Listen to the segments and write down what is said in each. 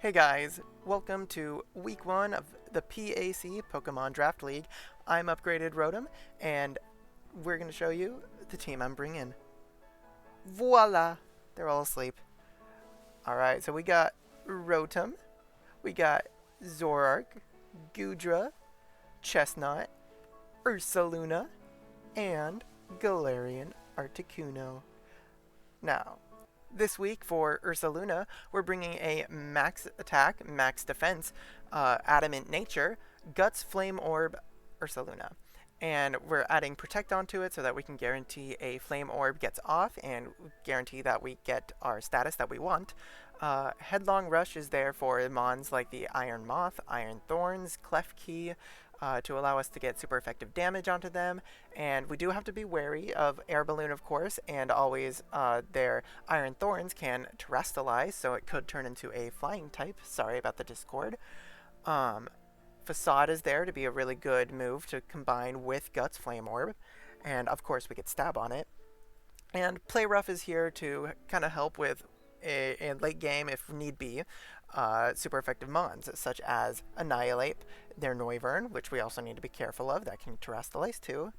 Hey guys, welcome to week 1 of the PAC Pokemon Draft League. I'm Upgraded Rotom, and we're going to show you the team I'm bringing. Voila! They're all asleep. Alright, so we got Rotom, we got Zoroark, Gudra, Chestnut, Ursaluna, and Galarian Articuno. Now, this week for Ursaluna, we're bringing a max attack, max defense, adamant nature, guts, flame orb, Ursaluna. And we're adding protect onto it so that we can guarantee a flame orb gets off and guarantee that we get our status that we want. Headlong Rush is there for mons like the Iron Moth, Iron Thorns, Klefki, to allow us to get super effective damage onto them. And we do have to be wary of Air Balloon, of course, and always their Iron Thorns can terrestrialize, so it could turn into a flying type. Sorry about the Discord. Facade is there to be a really good move to combine with Guts Flame Orb, and of course we get Stab on it. And Play Rough is here to kind of help with a late game, if need be, super effective mons, such as Annihilate, their Noivern, which we also need to be careful of, that can terrestrialize too,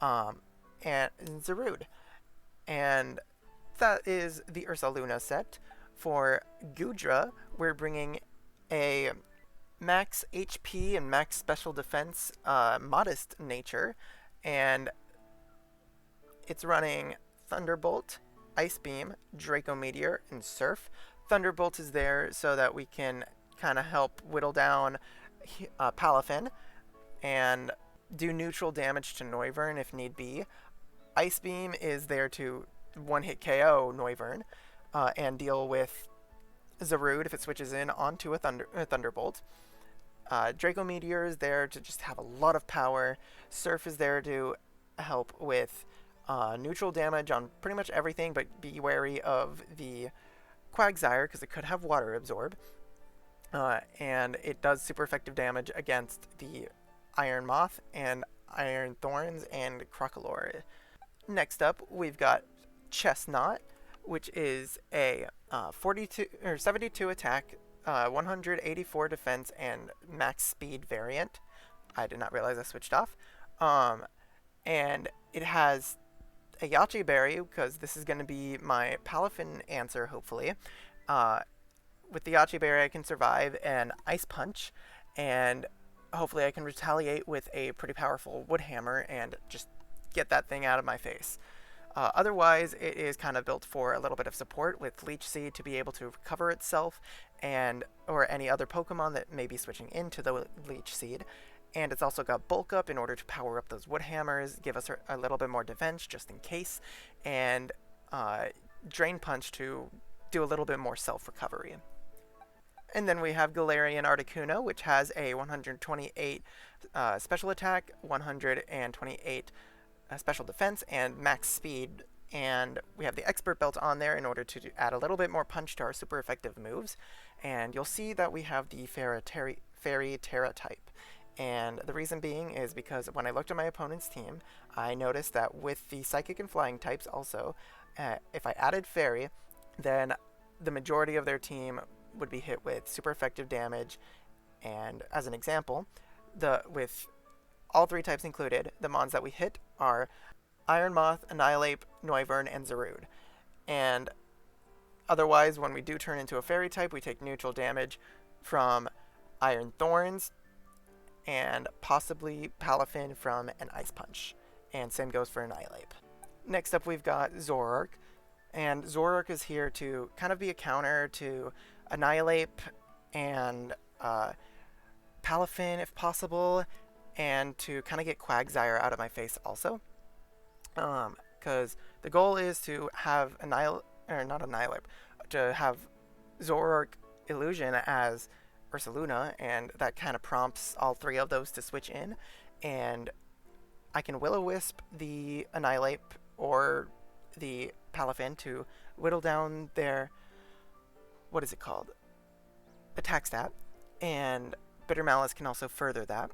and Zarude. And that is the Ursaluna set. For Gudra, we're bringing a max HP and max special defense, modest nature, and it's running Thunderbolt, Ice Beam, Draco Meteor, and Surf. Thunderbolt is there so that we can kind of help whittle down Palafin and do neutral damage to Noivern if need be. Ice Beam is there to one-hit KO Noivern and deal with Zarude if it switches in onto a Thunderbolt. Draco Meteor is there to just have a lot of power. Surf is there to help with neutral damage on pretty much everything, but be wary of the Quagsire because it could have Water Absorb. And it does super effective damage against the Iron Moth and Iron Thorns and Crocolore. Next up, we've got Chestnut, which is a 72 attack, 184 defense, and max speed variant. I did not realize I switched off. And it has a Yache Berry, because this is going to be my Palafin answer, hopefully. With the Yache Berry, I can survive an Ice Punch, and hopefully I can retaliate with a pretty powerful Wood Hammer and just get that thing out of my face. Otherwise, it is kind of built for a little bit of support with Leech Seed to be able to recover itself, or any other Pokemon that may be switching into the Leech Seed. And it's also got Bulk Up in order to power up those Wood Hammers, give us a little bit more defense just in case, and Drain Punch to do a little bit more self-recovery. And then we have Galarian Articuno, which has a 128 special attack, 128 special defense, and max speed. And we have the Expert Belt on there in order to add a little bit more punch to our super effective moves. And you'll see that we have the Fairy Terra type. And the reason being is because when I looked at my opponent's team, I noticed that with the Psychic and Flying types also, if I added Fairy, then the majority of their team would be hit with super effective damage. And as an example, with all three types included, the mons that we hit are Iron Moth, Annihilate, Noivern, and Zarude. And otherwise, when we do turn into a Fairy type, we take neutral damage from Iron Thorns, and possibly Palafin from an Ice Punch. And same goes for Annihilate. Next up, we've got Zoroark. And Zoroark is here to kind of be a counter to Annihilate and Palafin if possible, and to kind of get Quagsire out of my face also. Because the goal is to have to have Zoroark Illusion as Ursaluna, and that kind of prompts all three of those to switch in, and I can Will-O-Wisp the Annihilate or the Palafin to whittle down their, what is it called, attack stat, and Bitter Malice can also further that.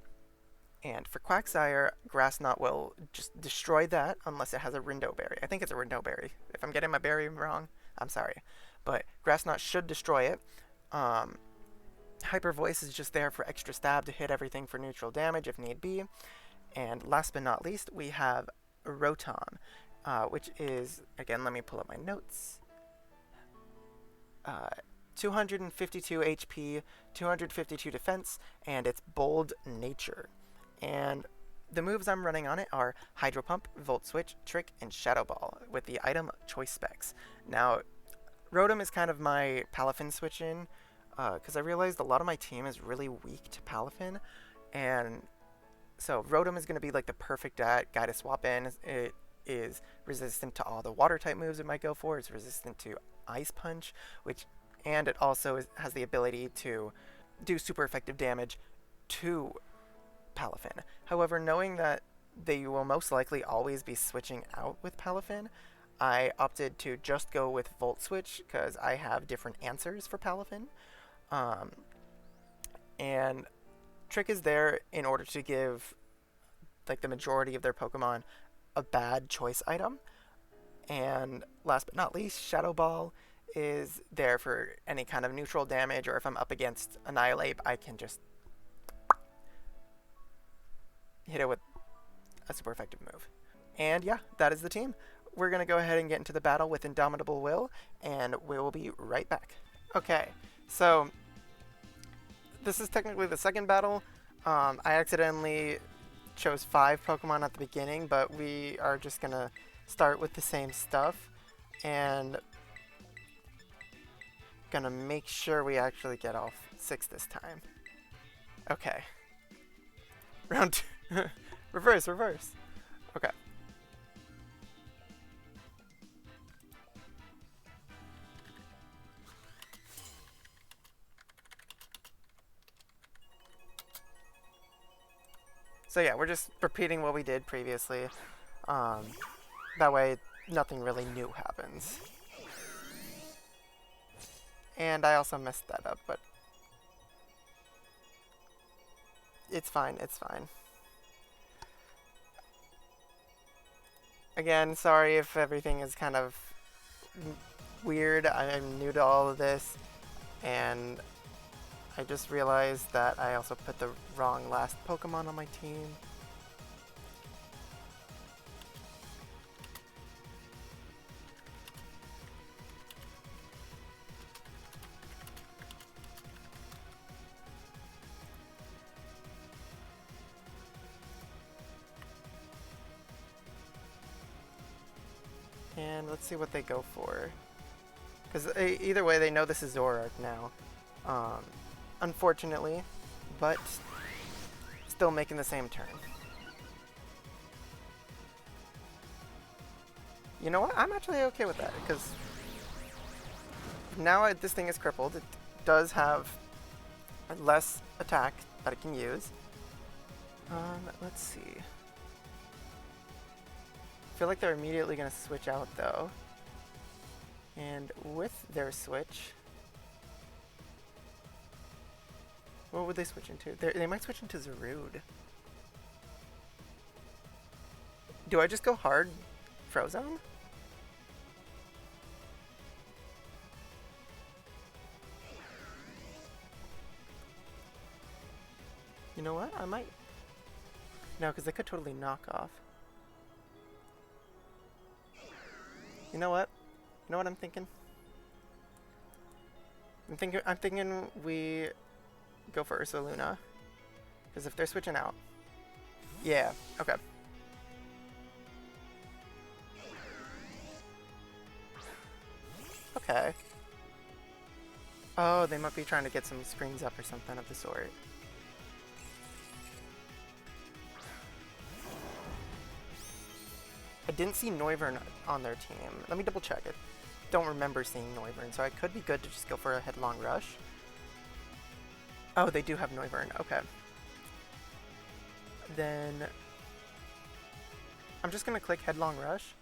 And for Quagsire, Grass Knot will just destroy that unless it has a Rindo Berry. I think it's a Rindo Berry. If I'm getting my berry wrong, I'm sorry. But Grass Knot should destroy it. Hyper Voice is just there for extra stab to hit everything for neutral damage if need be. And last but not least, we have Rotom, which is, again, let me pull up my notes. 252 HP, 252 defense, and it's Bold Nature. And the moves I'm running on it are Hydro Pump, Volt Switch, Trick, and Shadow Ball with the item choice specs. Now, Rotom is kind of my Palafin switch in, because I realized a lot of my team is really weak to Palafin, and so Rotom is going to be like the perfect guy to swap in. It is resistant to all the water type moves it might go for. It's resistant to Ice Punch, and it also has the ability to do super effective damage to Palafin. However, knowing that they will most likely always be switching out with Palafin, I opted to just go with Volt Switch because I have different answers for Palafin. And Trick is there in order to give like the majority of their Pokemon a bad choice item. And last but not least, Shadow Ball is there for any kind of neutral damage, or if I'm up against Annihilate, I can just hit it with a super effective move. And yeah, that is the team. We're going to go ahead and get into the battle with Indomitable Will, and we will be right back. Okay, so this is technically the second battle. I accidentally chose 5 Pokemon at the beginning, but we are just going to start with the same stuff, and going to make sure we actually get all 6 this time. Okay. Round 2. Reverse. Okay. So yeah, we're just repeating what we did previously. That way, nothing really new happens. And I also messed that up, but it's fine. Again, sorry if everything is kind of weird. I'm new to all of this, and I just realized that I also put the wrong last Pokemon on my team. And let's see what they go for. Because either way, they know this is Zoroark now. Unfortunately, but still making the same turn. You know what? I'm actually okay with that, because now this thing is crippled. It does have less attack that it can use. Let's see. I feel like they're immediately going to switch out, though. And with their switch, what would they switch into? They might switch into Zarude. Do I just go hard Frozone? You know what? I might. No, because they could totally knock off. You know what? You know what I'm thinking? I'm thinking we go for Ursaluna. Because if they're switching out. Yeah, okay. Okay. Oh, they might be trying to get some screens up or something of the sort. I didn't see Noivern on their team. Let me double check it. Don't remember seeing Noivern, so I could be good to just go for a Headlong Rush. Oh, they do have Noivern. Okay. Then I'm just going to click Headlong Rush,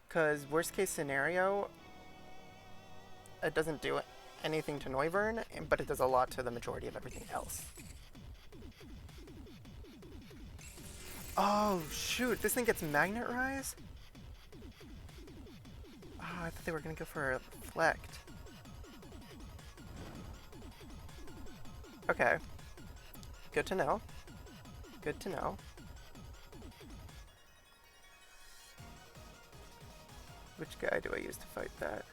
because worst case scenario, it doesn't do anything to Noivern, but it does a lot to the majority of everything else. Oh, shoot. This thing gets Magnet Rise? Oh, I thought they were going to go for a Reflect. Okay. Good to know. Good to know. Which guy do I use to fight that?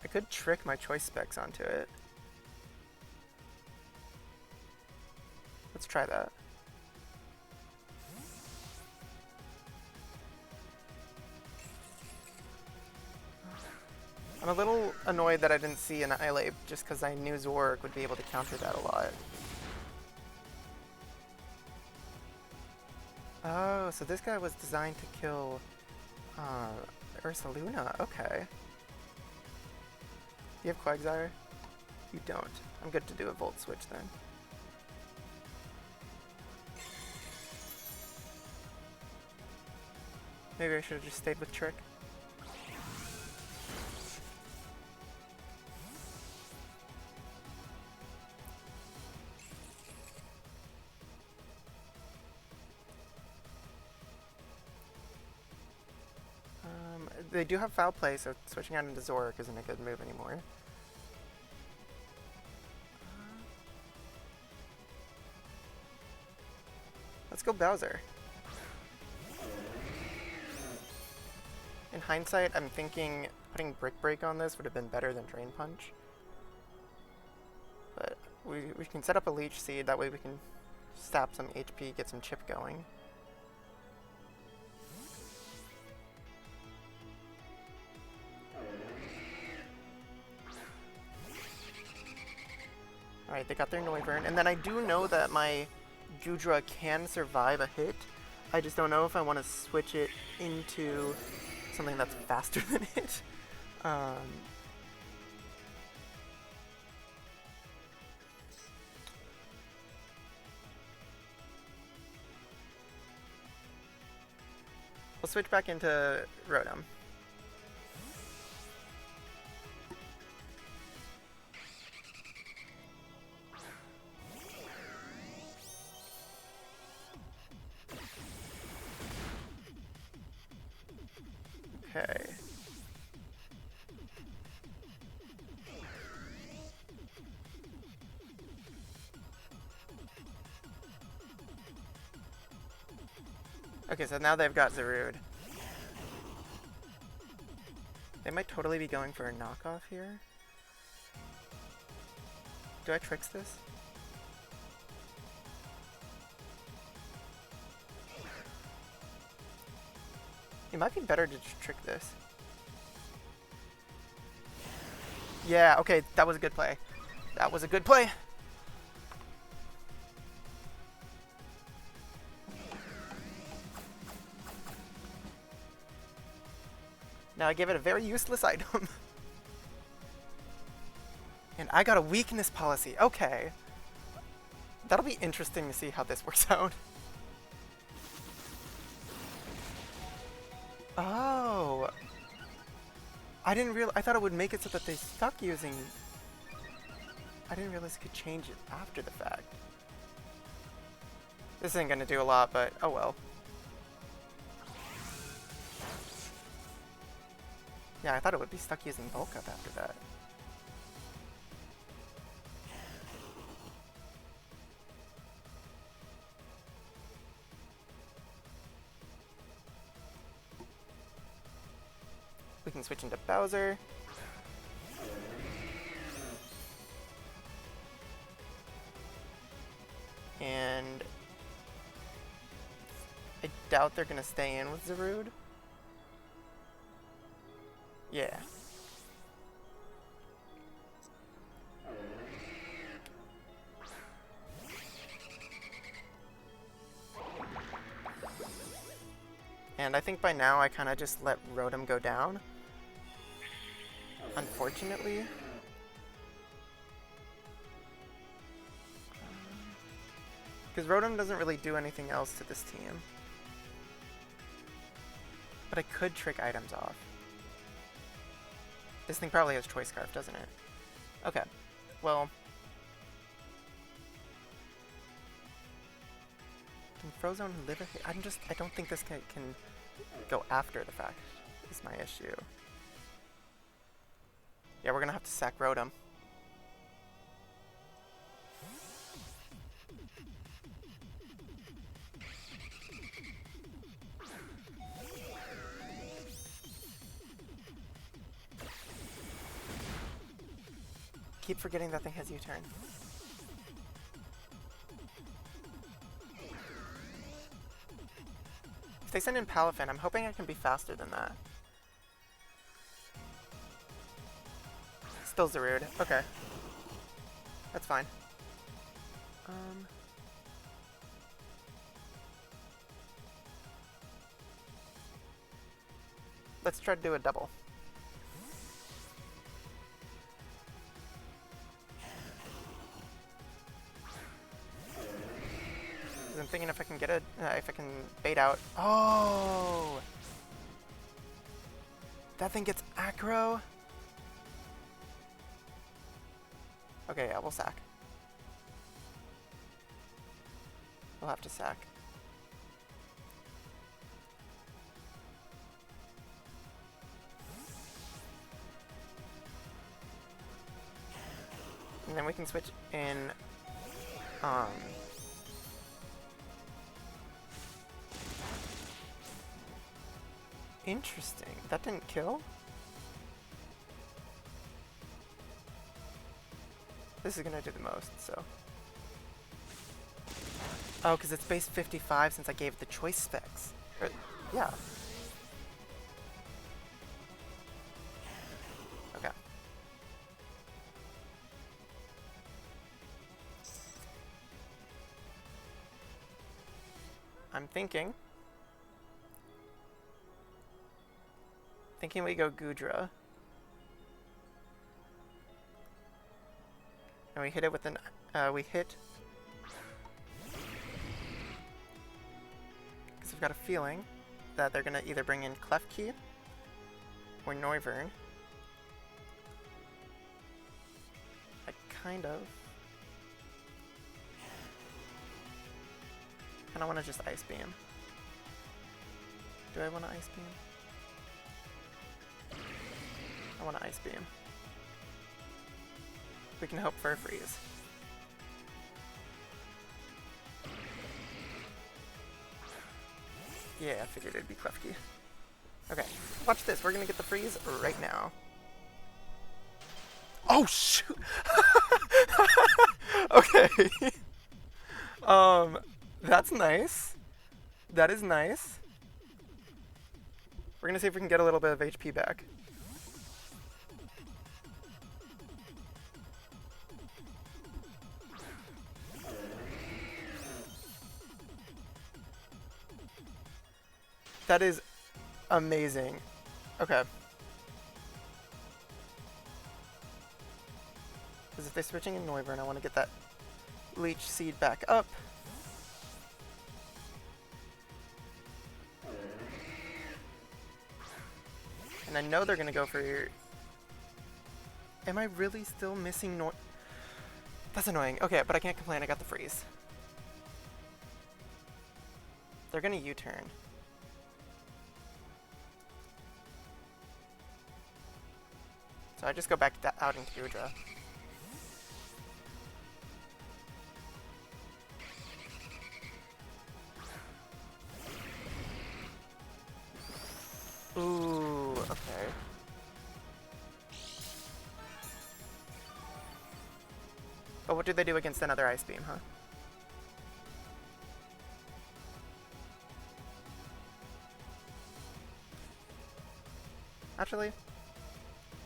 I could trick my choice specs onto it. Let's try that. I'm a little annoyed that I didn't see an Islay just because I knew Zork would be able to counter that a lot. Oh, so this guy was designed to kill Ursaluna. Okay. Do you have Quagsire? You don't. I'm good to do a Volt Switch then. Maybe I should have just stayed with Trick. They do have Foul Play, so switching out into Zork isn't a good move anymore. Let's go Bowser. In hindsight, I'm thinking putting Brick Break on this would have been better than Drain Punch. But we can set up a Leech Seed, that way we can sap some HP, get some chip going. Alright, they got their Noivern, and then I do know that my Goodra can survive a hit. I just don't know if I want to switch it into something that's faster than it. We'll switch back into Rotom. Okay. Okay, so now they've got Zarude. They might totally be going for a knockoff here. Do I tricks this? It might be better to just trick this. Yeah, okay, that was a good play. That was a good play. Now I give it a very useless item. And I got a weakness policy. Okay. That'll be interesting to see how this works out. Oh. I thought it would make it so that they stuck using... I didn't realize it could change it after the fact. This isn't gonna do a lot, but oh well. Yeah, I thought it would be stuck using Bulk Up after that. We can switch into Bowser. And I doubt they're gonna stay in with Zarude. Yeah. And I think by now I kind of just let Rotom go down. Unfortunately. Because Rotom doesn't really do anything else to this team. But I could trick items off. This thing probably has Choice Scarf, doesn't it? Okay. Well. Can Frozone live a hit? I don't think this can go after the fact, is my issue. Yeah, we're gonna have to sack Rotom. Keep forgetting that thing has U-turn. If they send in Palafin, I'm hoping I can be faster than that. Still Zarude. Okay. That's fine. Let's try to do a double. I'm thinking if I can get it, if I can bait out. Oh! That thing gets aggro? Okay, yeah, we'll sack. We'll have to sack. And then we can switch in, interesting. That didn't kill? This is gonna do the most, so. Oh, because it's base 55 since I gave it the choice specs. Yeah. Okay. I'm thinking we go Gudra. And we hit it with an, we hit. Because I've got a feeling that they're gonna either bring in Klefki or Noivern. I kind of want to just Ice Beam. Do I want to Ice Beam? I want to Ice Beam. We can hope for a freeze. Yeah, I figured it'd be Klefki. Okay, watch this. We're gonna get the freeze right now. Oh shoot! Okay. That's nice. That is nice. We're gonna see if we can get a little bit of HP back. That is amazing. Okay. Because if they're switching in Noivern, I want to get that Leech Seed back up. And I know they're going to go for your... Am I really still missing That's annoying. Okay, but I can't complain. I got the freeze. They're going to U-turn. So I just go back out into Gudra. Ooh, okay. But what do they do against another Ice Beam, huh? Actually,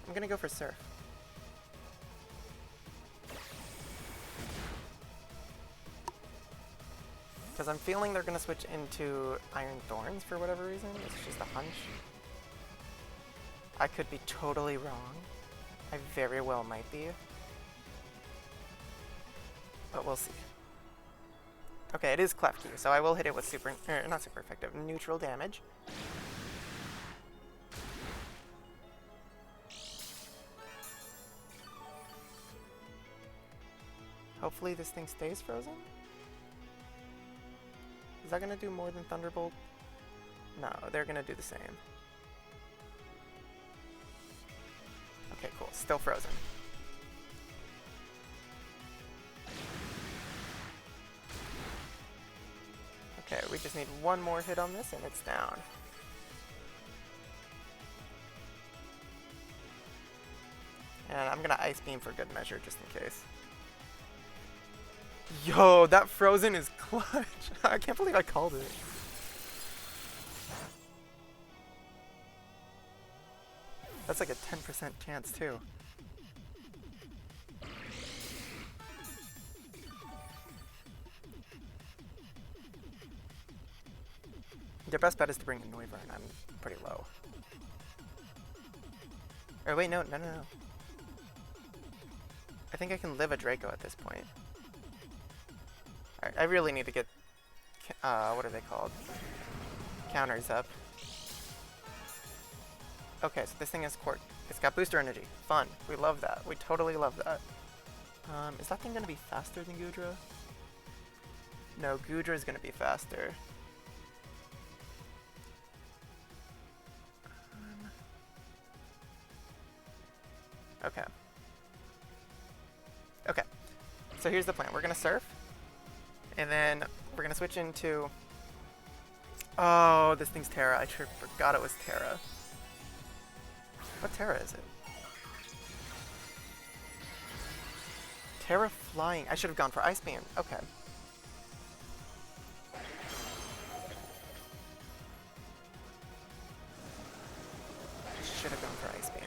I'm gonna go for Surf. Because I'm feeling they're gonna switch into Iron Thorns for whatever reason. It's just a hunch. I could be totally wrong. I very well might be. But we'll see. Okay, it is Klefki, so I will hit it with not super effective, neutral damage. Hopefully this thing stays frozen? Is that gonna do more than Thunderbolt? No, they're gonna do the same. Okay, cool. Still frozen. Okay, we just need one more hit on this and it's down. And I'm gonna Ice Beam for good measure, just in case. Yo, that frozen is clutch. I can't believe I called it. That's like a 10% chance, too. Your best bet is to bring in Noivern. I'm pretty low. Or wait, no. I think I can live a Draco at this point. Alright, I really need to get, what are they called? Counters up. Okay, so this thing is it's got booster energy. Fun. We love that. We totally love that. Is that thing gonna be faster than Goodra? No, Goodra is gonna be faster. Okay. Okay. So here's the plan. We're gonna surf. And then we're gonna switch into... Oh, this thing's Terra. I sure forgot it was Terra. What Terra is it? Terra Flying. I should have gone for Ice Beam. Okay. Should have gone for Ice Beam.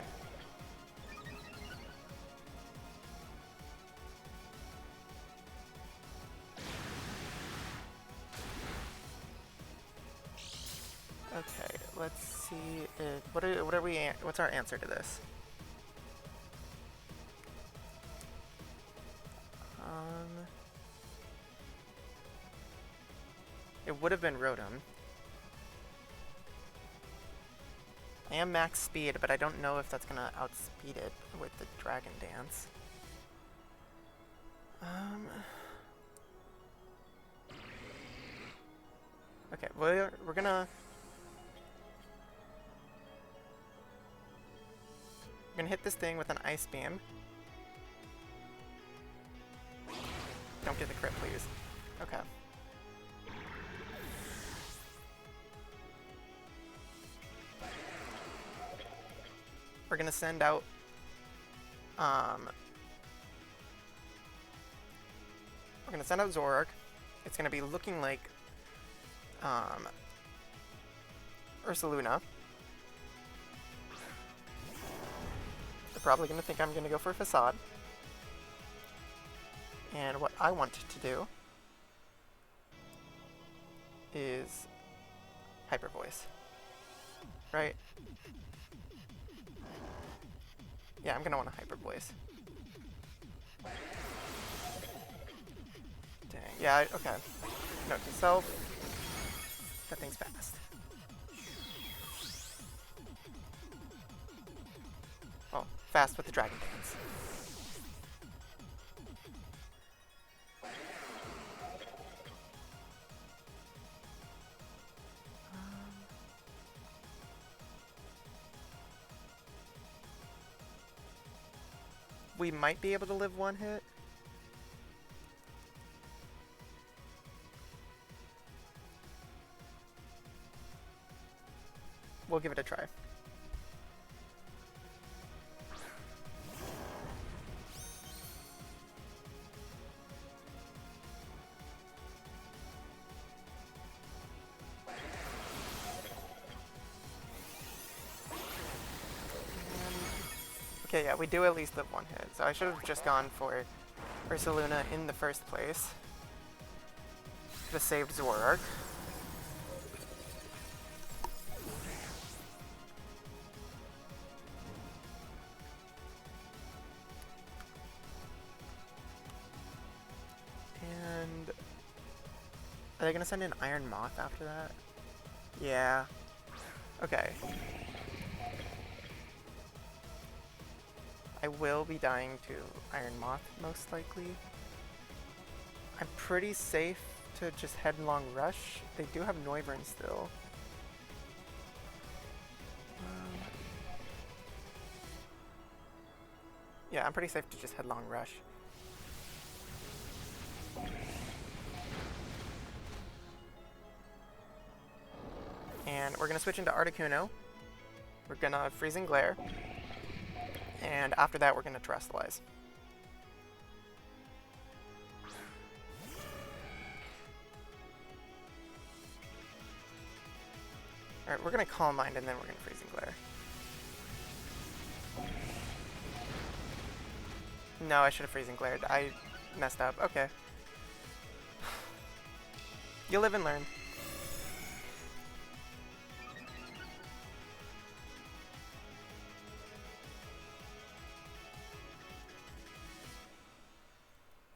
Okay, let's see if, what's our answer to this? It would have been Rotom. I am max speed, but I don't know if that's gonna outspeed it with the Dragon Dance. Okay, we're gonna hit this thing with an Ice Beam. Don't get the crit, please. Okay. We're gonna send out Zoroark. It's gonna be looking like Ursaluna. They're probably gonna think I'm gonna go for Facade. And what I want to do is Hyper Voice. Right? Yeah, I'm gonna want a Hyper Voice. Dang. Yeah, okay. Note to self. That thing's fast. Oh, fast with the Dragon Dance. We might be able to live one hit. We'll give it a try. Okay, yeah, we do at least live one hit, so I should have just gone for Ursaluna in the first place. Could have saved Zoroark. And are they gonna send in Iron Moth after that? Yeah. Okay. I will be dying to Iron Moth, most likely. I'm pretty safe to just Headlong Rush. They do have Noivern still. Yeah, I'm pretty safe to just headlong rush. And we're going to switch into Articuno. We're going to Freezing Glare. And after that, we're going to Terrestrialize. Alright, we're going to Calm Mind and then we're going to Freezing Glare. No, I should have Freezing Glared. I messed up. Okay. You live and learn.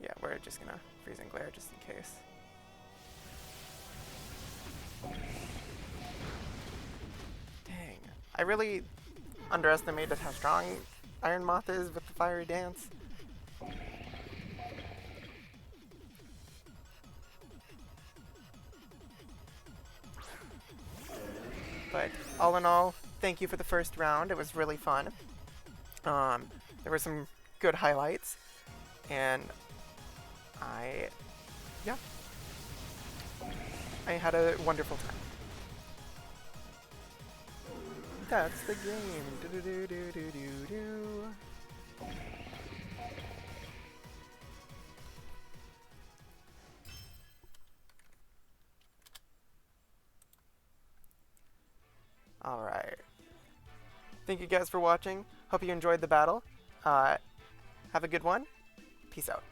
Yeah, we're just gonna Freezing Glare just in case. Dang. I really underestimated how strong Iron Moth is with the Fiery Dance. But all in all, thank you for the first round. It was really fun. There were some good highlights, and I had a wonderful time. That's the game. Do do do do do do. All right. Thank you guys for watching. Hope you enjoyed the battle. Have a good one. Peace out.